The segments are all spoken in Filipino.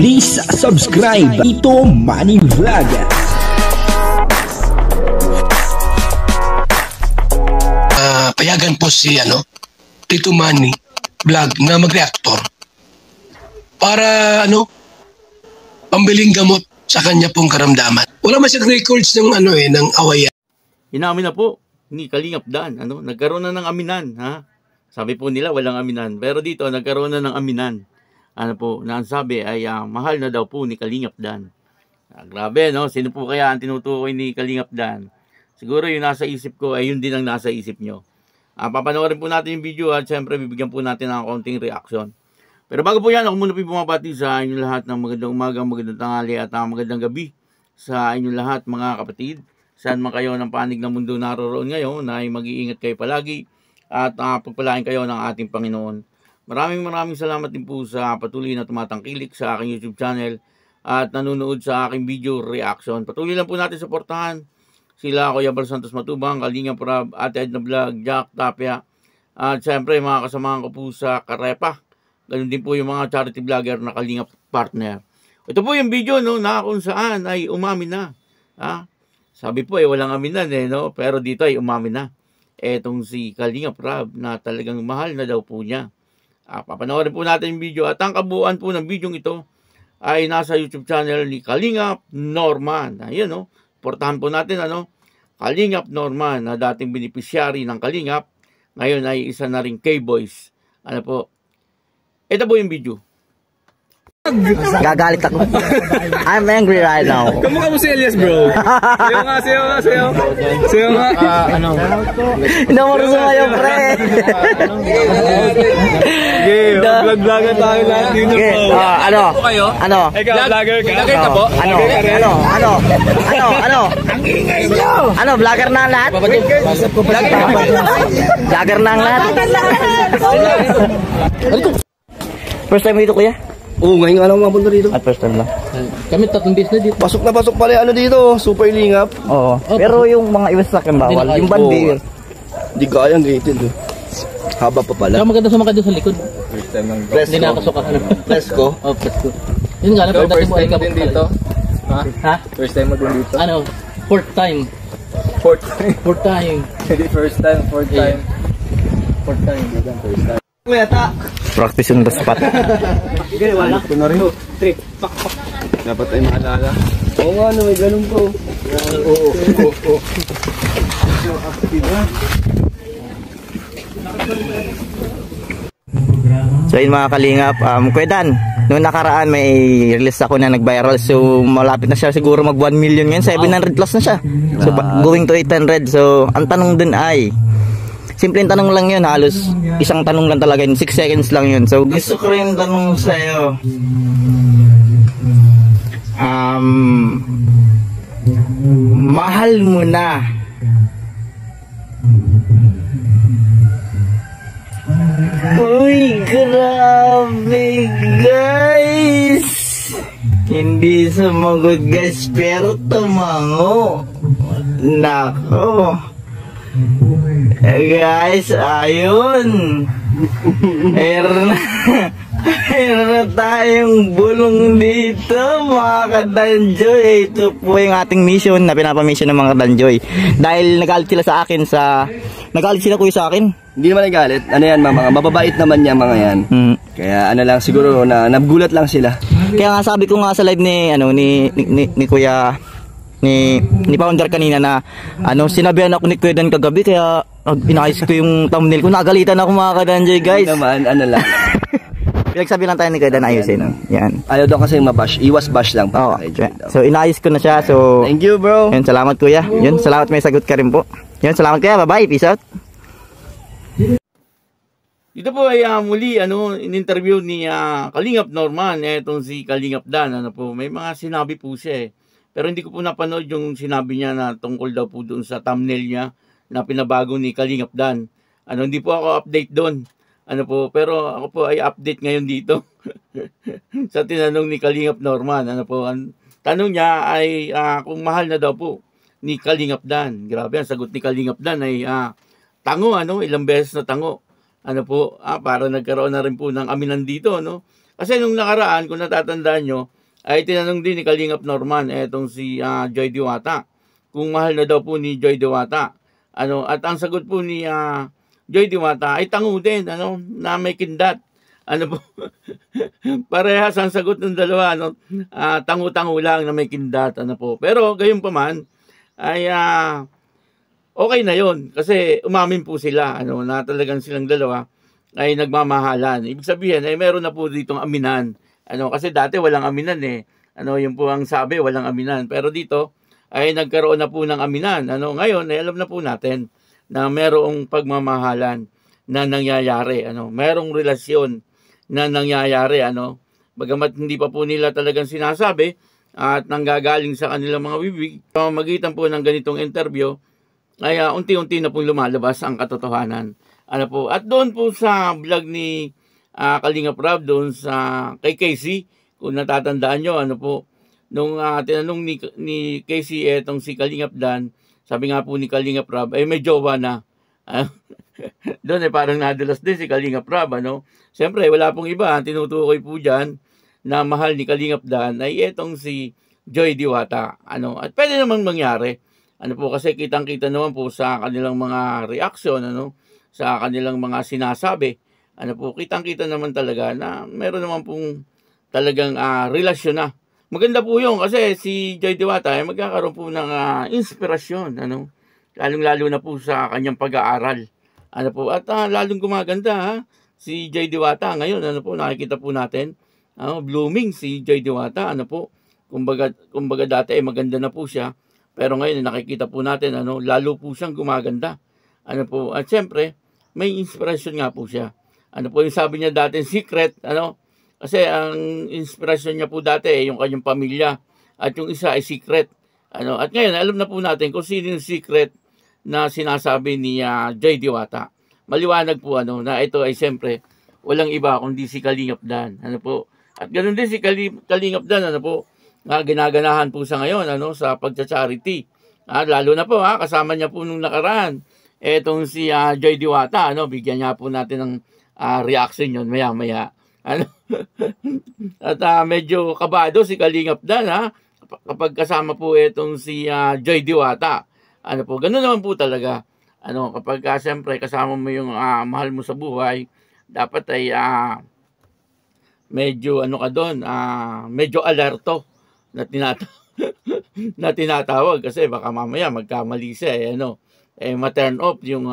Please subscribe Ito Money Vlog. Payagan po si Tito Manny Vlog na mag-reactor para pambiling gamot sa kanya pong karamdaman. Wala man siyang records ng ng awayan. Inamin na po ni Kalingap Dan, nagkaroon na ng aminan, ha? Sabi po nila walang aminan, pero dito nagkaroon na ng aminan. Nasabi ay mahal na daw po ni Kalingap Dan. Grabe, no? Sino po kaya ang tinutukoy ni Kalingap Dan? Siguro yung nasa isip ko ay yun din ang nasa isip nyo. Papanoorin po natin yung video at syempre bibigyan po natin ng konting reaction. Pero bago po yan, ako muna po bumabati sa inyo lahat ng magandang umaga, magandang tanghali at magandang gabi sa inyo lahat mga kapatid. Saan man kayo ng panig ng mundo naroroon ngayon, ay mag-iingat kayo palagi at pagpalain kayo ng ating Panginoon. Maraming salamat din po sa patuloy na tumatangkilik sa aking YouTube channel at nanonood sa aking video reaction. Patuloy lang po natin suportahan sila Kuya Bal Santos Matubang, Kalingap Rab, Ate Edna Vlog, Jack Tapia at syempre mga kasamahan ko po sa Karepa. Ganun din po yung mga charity vlogger na Kalingap partner. Ito po yung video na kung saan ay umamin na. Sabi po walang aminan pero dito ay umamin na. Etong si Kalingap Rab na talagang mahal na daw po niya. Papanoorin po natin yung video at ang kabuuan po ng video ito ay nasa YouTube channel ni Kalingap Norman. Ayun, portahan po natin Kalingap Norman na dating beneficiary ng Kalingap, ngayon ay isa na ring K-Boys. Ito po yung video. Gagalit ako. I'm angry right now. Kamukha mo si Elias, bro. Sayo nga. Hindi mo rin sumayaw, pre. Okay, vlog-vlogger tayo lahat dito, bro. Ano? Ikaw, vlogger ka? Vlogger ka po? Ano, vlogger na ang lahat? Vlogger na ang lahat? First time dito, kuya? Oo, ngayon nga lang mapunta dito. At first time lang. Kami 3 beses na dito. Pasok na pasok pala dito, super lingap. Oo. Pero yung mga iwas sa akin bawal. Yung bandir. Di kayang gated. Haba pa pala. Kaya maganda sumakay doon sa likod. First time lang. Hindi nakasukat. Fresco? Oh, Fresco. Yun nga lang. First time mo din dito? Ha? First time mo din dito? Fourth time. Fourth time. Hindi first time, fourth time. Fourth time, hindi lang first time. Kuya, Practice on the spot. Wala. Ito na rin. Trip. Dapat ay maalala. Oo nga, may ganun po. Oo. So yun mga Kalingap, Kuya Dan, noong nakaraan may release ako na nag-viral. So malapit na siya siguro mag 1 million ngayon, 700 plus na siya. So going to 800. So ang tanong dun ay simpleng tanong lang yun, halos isang tanong lang talaga yun, 6 seconds lang yun. So gusto ko rin tanong sa'yo, mahal mo na uy, grabe guys, hindi sumagot guys pero tumango. Nako guys, ayun. Meron na tayong bulong dito mga kadanjoy. Ito po yung ating mission na pinapamisyon ng mga kadanjoy. Dahil nagalit sila sa akin nagalit sila kuya sa akin. Hindi naman nagalit. Ano yan mga mababait naman yan mga yan. Kaya lang siguro na nagulat lang sila. Kaya nga sabi ko nga sa live ni kuya ni founder kanina na sinabihan ako ni Kuya Dan kagabi kaya inayos ko yung thumbnail ko. Nagalitan ako mga kadanjoy guys. Naman lang. Pinagsabi lang tayo ni Kuya Dan ayusin. Yan. Ayaw daw kasi mabash. Iwas bash lang pa. So inayos ko na siya. So thank you bro. Yun, salamat kuya. Yun, salamat may sagot ka rin po. Yun, salamat kuya. Bye bye. Peace out. Dito po ay muli in-interview ni Kalingap Norman, etong si Kalingap Dan. May mga sinabi po siya Pero hindi ko po napanood yung sinabi niya na tungkol daw po doon sa thumbnail niya na pinabago ni Kalingap Dan. Hindi po ako update doon. Pero ako po ay update ngayon dito. Sa tinanong ni Kalingap Norman. Ang tanong niya ay kung mahal na daw po ni Kalingap Dan. Grabe, ang sagot ni Kalingap Dan ay tango, ilang beses na tango. Para nagkaroon na rin po ng aminan dito, Kasi nung nakaraan, kung natatandaan nyo, ay tinanong din ni Kalingap Norman, etong si Joy Diwata, kung mahal na daw po ni Joy Diwata. At ang sagot po ni Joy Diwata ay tango din, na may kindat. Po, parehas ang sagot ng dalawa, tango-tango lang na may kindat, po. Pero gayon pa man, ay okay na yon kasi umamin po sila, na talagang silang dalawa ay nagmamahalan. Ibig sabihin, ay meron na po ditong aminan. Kasi dati walang aminan eh. Yun po ang sabi, walang aminan. Pero dito, ay nagkaroon na po ng aminan. Ngayon, ay alam na po natin na merong pagmamahalan na nangyayari. Merong relasyon na nangyayari. Bagamat hindi pa po nila talagang sinasabi at nanggagaling sa kanilang mga bibig, magitan po ng ganitong interview, ay unti-unti na pong lumalabas ang katotohanan. At doon po sa vlog ni Kalingap Rab, doon sa kay Casey, kung natatandaan nyo, nung tinanong ni Casey etong si Kalingap Dan, sabi nga po ni Kalingap Rab, ay may jowa na. Doon ay parang nadulas din si Kalingap Rab, Siyempre, wala pong iba, tinutukoy po dyan na mahal ni Kalingap Dan ay etong si Joy Diwata. At pwede namang mangyari. Kasi kitang-kita naman po sa kanilang mga reaksyon, sa kanilang mga sinasabi, kitang-kita naman talaga na meron naman pong talagang relasyon na. Maganda po yun kasi si Joy Diwata ay magkakaroon po ng inspirasyon, lalong-lalo na po sa kanyang pag-aaral. At lalong gumaganda, si Joy Diwata ngayon, nakikita po natin, blooming si Joy Diwata, kumbaga dati ay maganda na po siya, pero ngayon nakikita po natin, lalo po siyang gumaganda. At syempre, may inspirasyon nga po siya. Yung sabi niya dati, secret, kasi ang inspirasyon niya po dati yung kanyang pamilya at yung isa ay secret. At ngayon, alam na po natin kung sino yung secret na sinasabi ni Joy Diwata. Maliwanag po na ito ay siyempre walang iba kundi si Kalingap Dan. At ganoon din si Kalingap Dan, ginaganahan po sa ngayon sa pagcha-charity. Lalo na po kasama niya po nung nakaraan etong si Joy Diwata, bigyan niya po natin ng reaction yon maya-maya. At medyo kabado si Kalingap Dan, kapag kasama po etong si Joy Diwata. Ganoon naman po talaga. Kapag siyempre kasama mo yung mahal mo sa buhay, dapat ay medyo ka doon, medyo alerto na na tinatawag kasi baka mamaya magkamali siya ma-turn off yung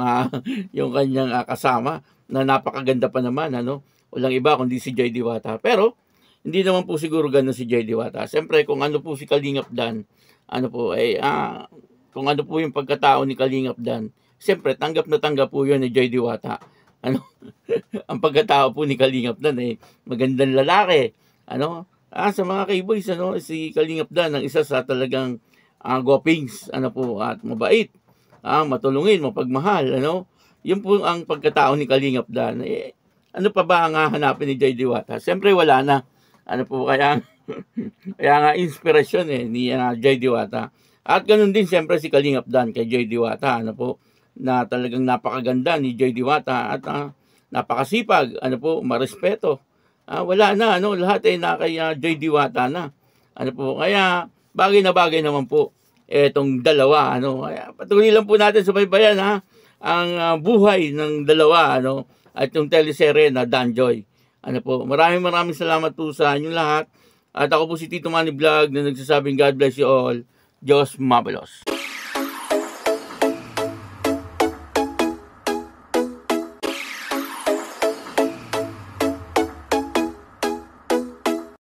yung kanyang kasama na napakaganda pa naman, walang iba kundi si Joy Diwata. Pero hindi naman po siguro gano'n si Joy Diwata. Siyempre kung ano po si Kalingap Dan, kung ano po yung pagkatao ni Kalingap Dan, siyempre tanggap na tanggap po yun ni Joy Diwata. Ang pagkatao po ni Kalingap Dan ay magandang lalaki. Sa mga kayboys, si Kalingap Dan ang isa sa talagang gwapings, at mabait, matulungin, mapagmahal, Yun po ang pagkatao ni Kalingap Dan. Ano pa ba ang hanapin ni Joy Diwata? Siyempre wala na. Kaya nga inspirasyon ni Joy Diwata. At ganun din siyempre si Kalingap Dan kay Joy Diwata, na talagang napakaganda ni Joy Diwata at napakasipag, marespeto. Wala na, lahat ay na kay Joy Diwata na. Kaya bagay na bagay naman po etong dalawa, Kaya patuloy lang po natin subaybayan, ang buhay ng dalawa, at yung teleserye na Dan Joy. Maraming salamat po sa inyong lahat. At ako po si Tito Manny Vlog na nagsasabing God bless you all. Diyos mabalos.